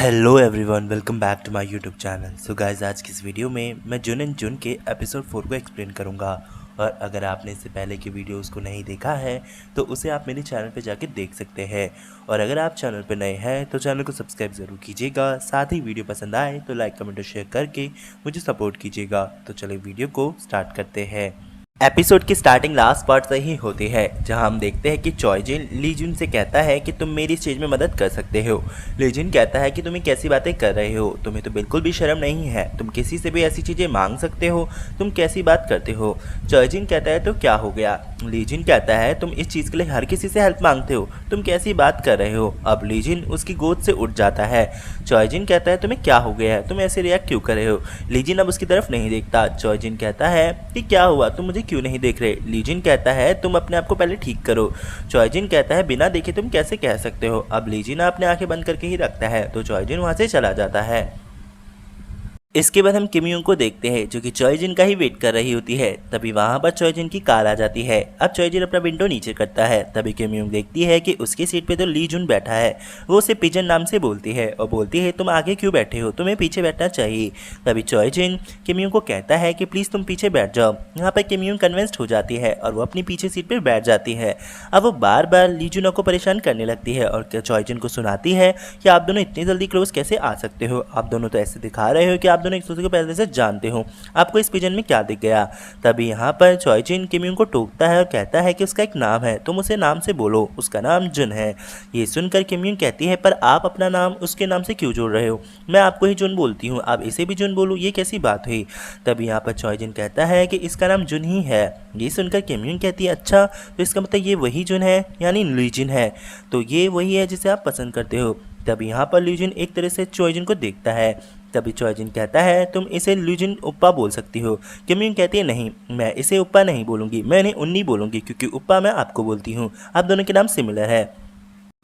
Hello everyone, welcome back to my YouTube channel. So guys, आज की इस video में मैं जुन एंड जुन के एपिसोड 4 को एक्सप्लेन करूंगा। और अगर आपने इससे पहले की वीडियोस को नहीं देखा है तो उसे आप मेरे चैनल पे जाके देख सकते हैं। और अगर आप चैनल पे नए हैं तो चैनल को सब्सक्राइब ज़रूर कीजिएगा। साथ ही वीडियो पसंद आए तो लाइक कमेंट और शेयर करके मुझे सपोर्ट कीजिएगा। तो चलिए वीडियो को स्टार्ट करते हैं। एपिसोड की स्टार्टिंग लास्ट पार्ट से ही होती है, जहां हम देखते हैं कि चॉयजिन लीजुन से कहता है कि तुम मेरी स्टेज में मदद कर सकते हो। लीजुन कहता है कि तुम्हें कैसी बातें कर रहे हो, तुम्हें तो बिल्कुल भी शर्म नहीं है, तुम किसी से भी ऐसी चीज़ें मांग सकते हो, तुम कैसी बात करते हो। चॉयजिन कहता है तो क्या हो गया। लीजिन कहता है तुम इस चीज़ के लिए हर किसी से हेल्प मांगते हो, तुम कैसी बात कर रहे हो। अब लीजिन उसकी गोद से उठ जाता है। चॉयजिन कहता है तुम्हें क्या हो गया है, तुम ऐसे रिएक्ट क्यों कर रहे हो। लीजिन अब उसकी तरफ नहीं देखता। चॉयजिन कहता है कि क्या हुआ, तुम मुझे क्यों नहीं देख रहे। लीजिन कहता है तुम अपने आप को पहले ठीक करो। चॉयजिन कहता है बिना देखे तुम कैसे कह सकते हो। अब लीजिन अपने आंखें बंद करके ही रखता है तो चॉयजिन वहां से चला जाता है। इसके बाद हम किम यूंग को देखते हैं, जो कि चॉयजिन का ही वेट कर रही होती है। तभी वहां पर चॉयजिन की कार आ जाती है। अब चॉयजिन अपना विंडो नीचे करता है। तभी किम यूंग देखती है कि उसकी सीट पे तो ली जुन बैठा है। वो उसे पिजन नाम से बोलती है और बोलती है तुम आगे क्यों बैठे हो, तुम्हें पीछे बैठना चाहिए। तभी चॉयजिन किम यूंग को कहता है कि प्लीज़ तुम पीछे बैठ जाओ। यहाँ पर किम यूंग कन्विंस्ड हो जाती है और वो अपनी पीछे सीट पर बैठ जाती है। अब वो बार बार ली जुन को परेशान करने लगती है और चॉयजिन को सुनाती है कि आप दोनों इतनी जल्दी क्लोज कैसे आ सकते हो। आप दोनों तो ऐसे दिखा रहे हो कि आप दोनों एक दूसरे को पहले से जानते हो, आपको इस पिजन में क्या दिख गया। तभी यहाँ पर चॉयजिन किम यूंग को टोकता है और कहता है कि उसका एक नाम है, तुम उसे नाम से बोलो, उसका नाम जुन है। ये सुनकर किम यूंग कहती है पर आप अपना नाम उसके नाम से क्यों जोड़ रहे हो, मैं आपको ही जुन बोलती हूँ, आप इसे भी जुन बोलो, ये कैसी बात हुई। तभी यहाँ पर चॉयजिन कहता है कि इसका नाम जुन ही है। ये सुनकर किम यूंग कहती है अच्छा, तो इसका मतलब ये वही जुन है, यानी लीजिन है, तो ये वही है जिसे आप पसंद करते हो। तभी यहाँ पर लीजिन एक तरह से चॉयजिन को देखता है। तभी चॉयजिन कहता है तुम इसे लीजिन उप्पा बोल सकती हो। किम यूंग कहती है नहीं, मैं इसे उप्पा नहीं बोलूँगी, मैं इन्हें उन्नी बोलूँगी, क्योंकि उप्पा मैं आपको बोलती हूँ, आप दोनों के नाम सिमिलर है।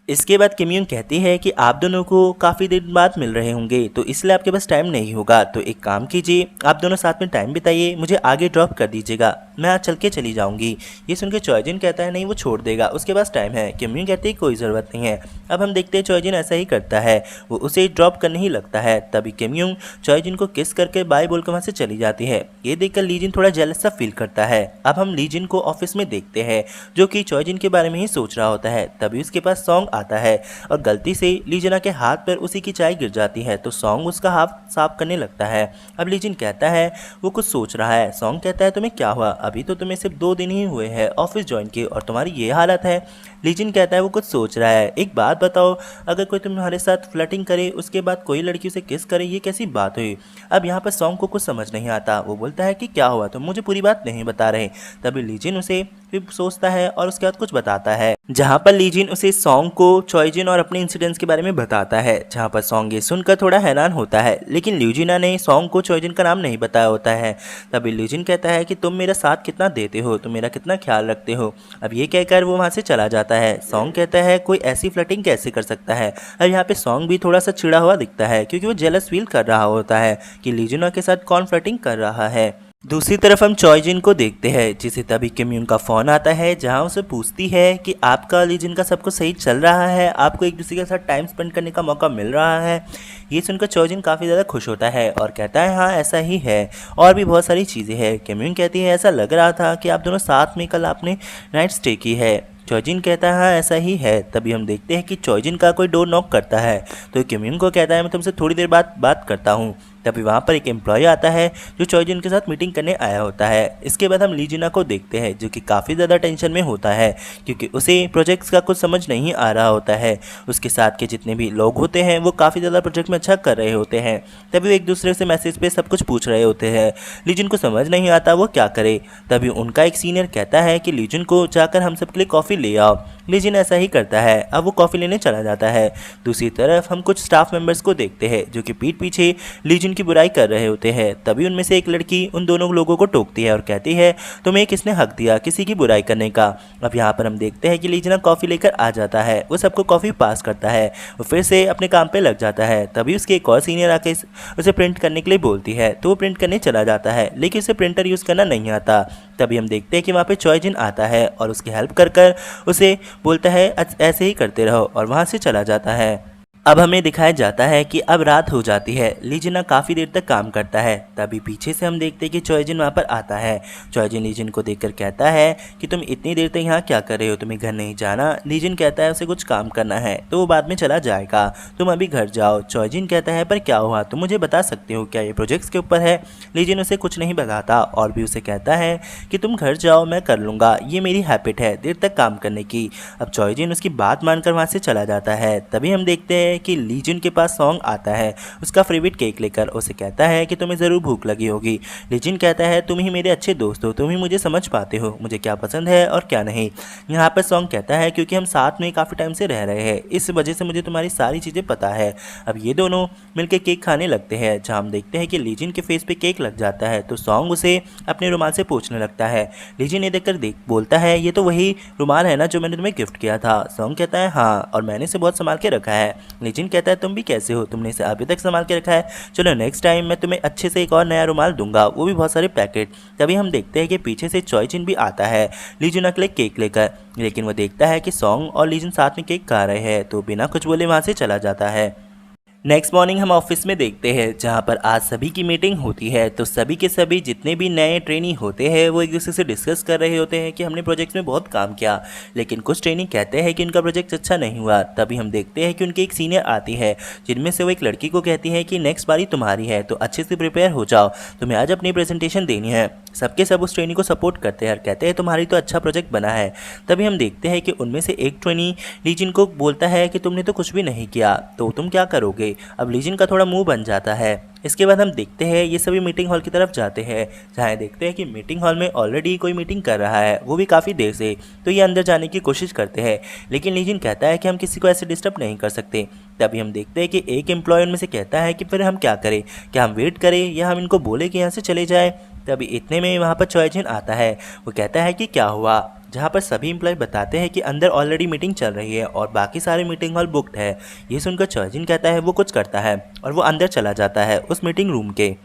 इसके बाद किम यूंग कहती है कि आप दोनों को काफ़ी दिन बाद मिल रहे होंगे तो इसलिए आपके पास टाइम नहीं होगा, तो एक काम कीजिए, आप दोनों साथ में टाइम बिताइए, मुझे आगे ड्रॉप कर दीजिएगा, मैं आज चल के चली जाऊंगी। ये सुनकर चॉयजिन कहता है नहीं, वो छोड़ देगा, उसके पास टाइम है। किम यूंग कहती है कोई ज़रूरत नहीं है। अब हम देखते हैं चॉयजिन ऐसा ही करता है, वो उसे ड्रॉप करने ही लगता है। तभी किम यूंग चॉयजिन को किस करके बाय बोलकर वहाँ से चली जाती है। ये देखकर लीजिन थोड़ा जेलस सा फील करता है। अब हम लीजिन को ऑफिस में देखते हैं, जो कि चॉयजिन के बारे में ही सोच रहा होता है। तभी उसके पास सॉन्ग आता है और गलती से लीजिना के हाथ पर उसी की चाय गिर जाती है, तो सॉन्ग उसका हाथ साफ करने लगता है। अब लीजिन कहता है वो कुछ सोच रहा है। सॉन्ग कहता है तुम्हें क्या हुआ, अभी तो तुम्हें सिर्फ 2 दिन ही हुए हैं ऑफिस ज्वाइन किए और तुम्हारी ये हालत है। लीजिन कहता है वो कुछ सोच रहा है, एक बात बताओ, अगर कोई तुम्हारे साथ फ्लर्टिंग करे उसके बाद कोई लड़की उसे किस करे, ये कैसी बात हुई। अब यहाँ पर सॉन्ग को कुछ समझ नहीं आता, वो बोलता है कि क्या हुआ, तुम मुझे पूरी बात नहीं बता रहे। तभी लीजिन उसे फिर सोचता है और उसके बाद कुछ बताता है, जहाँ पर लीजिन उसे सॉन्ग को चॉयजिन और अपने इंसिडेंट्स के बारे में बताता है। जहाँ पर सॉन्ग ये सुनकर थोड़ा हैरान होता है, लेकिन ल्यूजिना ने सॉन्ग को चॉयजिन का नाम नहीं बताया होता है। तभी ल्यूजिन कहता है कि तुम मेरा साथ कितना देते हो, तुम मेरा कितना ख्याल रखते हो। अब ये कहकर वो वहाँ से चला जाता है। सॉन्ग कहता है कोई ऐसी फ्लर्टिंग कैसे कर सकता है। अब यहाँ पे सॉन्ग भी थोड़ा सा चिड़ा हुआ दिखता है, क्योंकि वो जेलस फील कर रहा होता है कि ल्यूजिना के साथ कौन फ्लर्टिंग कर रहा है। दूसरी तरफ हम चॉयजिन को देखते हैं, जिसे तभी किम यूंग का फ़ोन आता है, जहां उसे पूछती है कि आपका लीजिन का सब कुछ सही चल रहा है, आपको एक दूसरे के साथ टाइम स्पेंड करने का मौका मिल रहा है। ये सुनकर चॉयजिन काफ़ी ज़्यादा खुश होता है और कहता है हाँ ऐसा ही है, और भी बहुत सारी चीज़ें हैं। किम यूंग कहती है ऐसा लग रहा था कि आप दोनों साथ में कल आपने नाइट स्टे की है। चॉयजिन कहता है हाँ ऐसा ही है। तभी हम देखते हैं कि चॉयजिन का कोई डोर नॉक करता है, तो किम यूंग को कहता है मैं तुमसे थोड़ी देर बाद बात करता हूँ। तभी वहाँ पर एक एम्प्लॉय आता है जो चॉयजिन के साथ मीटिंग करने आया होता है। इसके बाद हम लीजिना को देखते हैं, जो कि काफ़ी ज़्यादा टेंशन में होता है, क्योंकि उसे प्रोजेक्ट्स का कुछ समझ नहीं आ रहा होता है। उसके साथ के जितने भी लोग होते हैं वो काफ़ी ज़्यादा प्रोजेक्ट में अच्छा कर रहे होते हैं। तभी वो एक दूसरे से मैसेज पे सब कुछ पूछ रहे होते हैं। लीजिन को समझ नहीं आता वो क्या करे। तभी उनका एक सीनियर कहता है कि लीजिन को जाकर हम सबके लिए कॉफ़ी ले आओ। लीजिन ऐसा ही करता है। अब वो कॉफ़ी लेने चला जाता है। दूसरी तरफ हम कुछ स्टाफ मेंबर्स को देखते हैं, जो कि पीठ पीछे लीजिन की बुराई कर रहे होते हैं। तभी उनमें से एक लड़की उन दोनों लोगों को टोकती है और कहती है तुम्हें किसने हक दिया किसी की बुराई करने का। अब यहाँ पर हम देखते हैं कि लीजिना कॉफ़ी लेकर आ जाता है, वो सबको कॉफ़ी पास करता है, वो फिर से अपने काम पे लग जाता है। तभी उसके एक और सीनियर आके उसे प्रिंट करने के लिए बोलती है, तो वो प्रिंट करने चला जाता है, लेकिन उसे प्रिंटर यूज़ करना नहीं आता। तभी हम देखते हैं कि वहाँ पे चॉयजिन आता है और उसकी हेल्प कर उसे बोलता है ऐसे ही करते रहो, और वहाँ से चला जाता है। अब हमें दिखाया जाता है कि अब रात हो जाती है। लीजिना काफ़ी देर तक काम करता है। तभी पीछे से हम देखते हैं कि चॉयजिन वहाँ पर आता है। चॉयजिन लीजिन को देखकर कहता है कि तुम इतनी देर तक यहाँ क्या कर रहे हो, तुम्हें घर नहीं जाना। लीजिन कहता है उसे कुछ काम करना है तो वो बाद में चला जाएगा, तुम अभी घर जाओ। चॉयजिन कहता है पर क्या हुआ, तुम मुझे बता सकते हो क्या, ये प्रोजेक्ट्स के ऊपर है। लीजिन उसे कुछ नहीं बताता और भी उसे कहता है कि तुम घर जाओ, मैं कर लूँगा, ये मेरी हैबिट है देर तक काम करने की। अब चॉयजिन उसकी बात मानकर वहाँ से चला जाता है। तभी हम देखते हैं कि लीजिन के पास सॉन्ग आता है उसका फेवरेट केक लेकर। उसे कहता है कि तुम्हें ज़रूर भूख लगी होगी। लीजिन कहता है तुम ही मेरे अच्छे दोस्त हो, तुम ही मुझे समझ पाते हो मुझे क्या पसंद है और क्या नहीं। यहाँ पर सॉन्ग कहता है क्योंकि हम साथ में काफ़ी टाइम से रह रहे हैं, इस वजह से मुझे तुम्हारी सारी चीज़ें पता है। अब ये दोनों मिलकर केक खाने लगते हैं, जहाँ हम देखते हैं कि लीजिन के फेस पे केक लग जाता है तो सॉन्ग उसे अपने रुमाल से पोंछने लगता है। लीजिन ये देखकर बोलता है ये तो वही रुमाल है ना जो मैंने तुम्हें गिफ्ट किया था। सॉन्ग कहता है हाँ, और मैंने इसे बहुत संभाल के रखा है। लीजिन कहता है तुम भी कैसे हो, तुमने इसे अभी तक संभाल के रखा है, चलो नेक्स्ट टाइम मैं तुम्हें अच्छे से एक और नया रुमाल दूंगा, वो भी बहुत सारे पैकेट। तभी हम देखते हैं कि पीछे से चॉयजिन भी आता है लीजिन अकेले केक लेकर, लेकिन वो देखता है कि सॉन्ग और लीजिन साथ में केक खा रहे हैं तो बिना कुछ बोले वहाँ से चला जाता है। नेक्स्ट मॉर्निंग हम ऑफिस में देखते हैं जहाँ पर आज सभी की मीटिंग होती है। तो सभी के सभी जितने भी नए ट्रेनी होते हैं वो एक दूसरे से डिस्कस कर रहे होते हैं कि हमने प्रोजेक्ट में बहुत काम किया, लेकिन कुछ ट्रेनी कहते हैं कि उनका प्रोजेक्ट अच्छा नहीं हुआ। तभी हम देखते हैं कि उनकी एक सीनियर आती है जिनमें से वो एक लड़की को कहती है कि नेक्स्ट बारी तुम्हारी है तो अच्छे से प्रिपेयर हो जाओ, तुम्हें आज अपनी प्रेजेंटेशन देनी है। सबके सब उस ट्रेनी को सपोर्ट करते हैं और कहते हैं तुम्हारी तो अच्छा प्रोजेक्ट बना है। तभी हम देखते हैं कि उनमें से एक ट्रेनी लीजिन को बोलता है कि तुमने तो कुछ भी नहीं किया तो तुम क्या करोगे। अब लीजिन का थोड़ा मुंह बन जाता है। इसके बाद हम देखते हैं ये सभी मीटिंग हॉल की तरफ जाते हैं, जहाँ देखते हैं कि मीटिंग हॉल में ऑलरेडी कोई मीटिंग कर रहा है, वो भी काफ़ी देर से। तो ये अंदर जाने की कोशिश करते हैं, लेकिन लीजिन कहता है कि हम किसी को ऐसे डिस्टर्ब नहीं कर सकते। तभी हम देखते हैं कि एक एम्प्लॉय उनमें से कहता है कि फिर हम क्या करें, क्या हम वेट करें या हम इनको बोले कि यहाँ से चले जाए। तभी इतने में वहाँ पर चॉयजिन आता है, वो कहता है कि क्या हुआ, जहाँ पर सभी एम्प्लॉय बताते हैं कि अंदर ऑलरेडी मीटिंग चल रही है और बाकी सारे मीटिंग हॉल बुक्ड है। ये सुनकर चॉयजिन कहता है वो कुछ करता है और वो अंदर चला जाता है उस मीटिंग रूम के,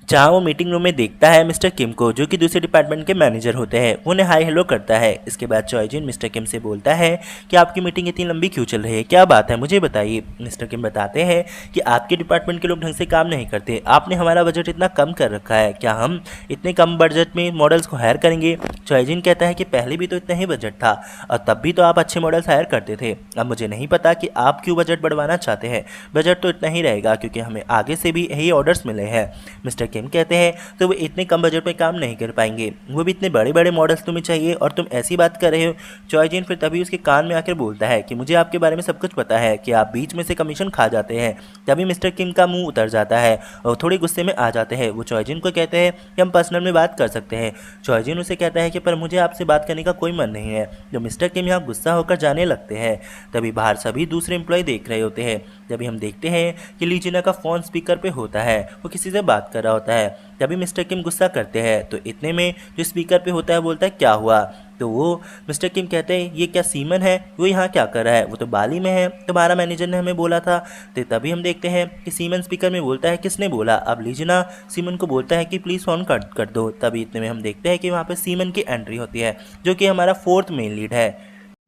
जहाँ वो मीटिंग रूम में देखता है मिस्टर किम को जो कि दूसरे डिपार्टमेंट के मैनेजर होते हैं। उन्हें हाई हेलो करता है। इसके बाद चॉयजिन मिस्टर किम से बोलता है कि आपकी मीटिंग इतनी लंबी क्यों चल रही है, क्या बात है मुझे बताइए। मिस्टर किम बताते हैं कि आपके डिपार्टमेंट के लोग ढंग से काम नहीं करते, आपने हमारा बजट इतना कम कर रखा है, क्या हम इतने कम बजट में मॉडल्स को हायर करेंगे। चॉयजिन कहता है कि पहले भी तो इतना ही बजट था और तब भी तो आप अच्छे मॉडल्स हायर करते थे, अब मुझे नहीं पता कि आप क्यों बजट बढ़वाना चाहते हैं, बजट तो इतना ही रहेगा क्योंकि हमें आगे से भी यही ऑर्डर्स मिले हैं। मिस्टर किम कहते हैं तो वो इतने कम बजट में काम नहीं कर पाएंगे, वो भी इतने बड़े बड़े मॉडल्स तुम्हें चाहिए और तुम ऐसी बात कर रहे हो। चॉयजिन फिर तभी उसके कान में आकर बोलता है कि मुझे आपके बारे में सब कुछ पता है कि आप बीच में से कमीशन खा जाते हैं। तभी मिस्टर किम का मुंह उतर जाता है और थोड़े गुस्से में आ जाते हैं। वो चॉयजिन को कहते हैं कि हम पर्सनल में बात कर सकते हैं। चॉयजिन उसे कहता है कि पर मुझे आपसे बात करने का कोई मन नहीं है। जो मिस्टर किम यहाँ गुस्सा होकर जाने लगते हैं, तभी बाहर सभी दूसरे एम्प्लॉय देख रहे होते हैं। तभी हम देखते हैं कि लीजिना का फ़ोन स्पीकर पे होता है, वो किसी से बात कर रहा होता है। तभी मिस्टर किम गुस्सा करते हैं तो इतने में जो स्पीकर पे होता है बोलता है क्या हुआ। तो वो मिस्टर किम कहते हैं ये क्या सीमन है, वो यहाँ क्या कर रहा है, वो तो बाली में है, तुम्हारा मैनेजर ने हमें बोला था। तो तभी हम देखते हैं कि सीमन स्पीकर में बोलता है किसने बोला। अब लीजिना सीमन को बोलता है कि प्लीज़ फ़ोन कट कर दो। तभी इतने में हम देखते हैं कि वहाँ पर सीमन की एंट्री होती है जो कि हमारा 4th मेन लीड है।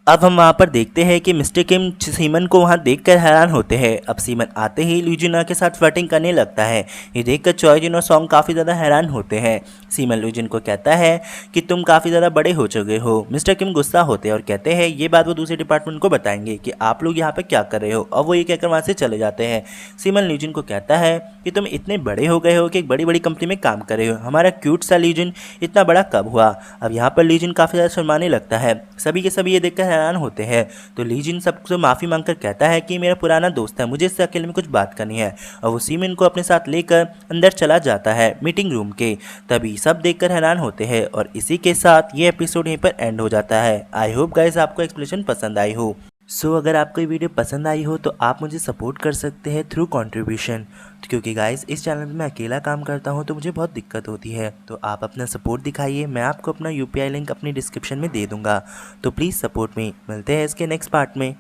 अब हम वहाँ पर देखते हैं कि मिस्टर किम सीमन को वहाँ देखकर हैरान होते हैं। अब सीमन आते ही ल्यूजिना के साथ फ्लर्टिंग करने लगता है। ये देखकर चॉयजिन और सॉन्ग काफ़ी ज़्यादा हैरान होते हैं। सीमन ल्यूजिन को कहता है कि तुम काफ़ी ज़्यादा बड़े हो चुके हो। मिस्टर किम गुस्सा होते हैं और कहते हैं ये बात वो दूसरे डिपार्टमेंट को बताएंगे कि आप लोग यहाँ पर क्या कर रहे हो, और वो ये कहकर वहाँ से चले जाते हैं। सीमन ल्यूजिन को कहता है कि तुम इतने बड़े हो गए हो कि एक बड़ी बड़ी कंपनी में काम कर रहे हो, हमारा क्यूट सा ल्यूजिन इतना बड़ा कब हुआ। अब यहाँ पर ल्यूजिन काफ़ी ज़्यादा शर्माने लगता है। सभी के सभी ये देखकर हैरान होते हैं। तो लीजिन सबसे माफ़ी मांगकर कहता है कि मेरा पुराना दोस्त है, मुझे इससे अकेले में कुछ बात करनी है, और वो सीमन को अपने साथ लेकर अंदर चला जाता है मीटिंग रूम के। तभी सब देखकर हैरान होते हैं और इसी के साथ ये एपिसोड यहीं पर एंड हो जाता है। आई होप गाइस आपको एक्सप्लेनेशन पसंद आई हो। अगर आपको ये वीडियो पसंद आई हो तो आप मुझे सपोर्ट कर सकते हैं थ्रू कंट्रीब्यूशन, क्योंकि गाइस इस चैनल में मैं अकेला काम करता हूँ तो मुझे बहुत दिक्कत होती है। तो आप अपना सपोर्ट दिखाइए, मैं आपको अपना UPI लिंक अपनी डिस्क्रिप्शन में दे दूँगा। तो प्लीज़ सपोर्ट मी। मिलते हैं इसके नेक्स्ट पार्ट में।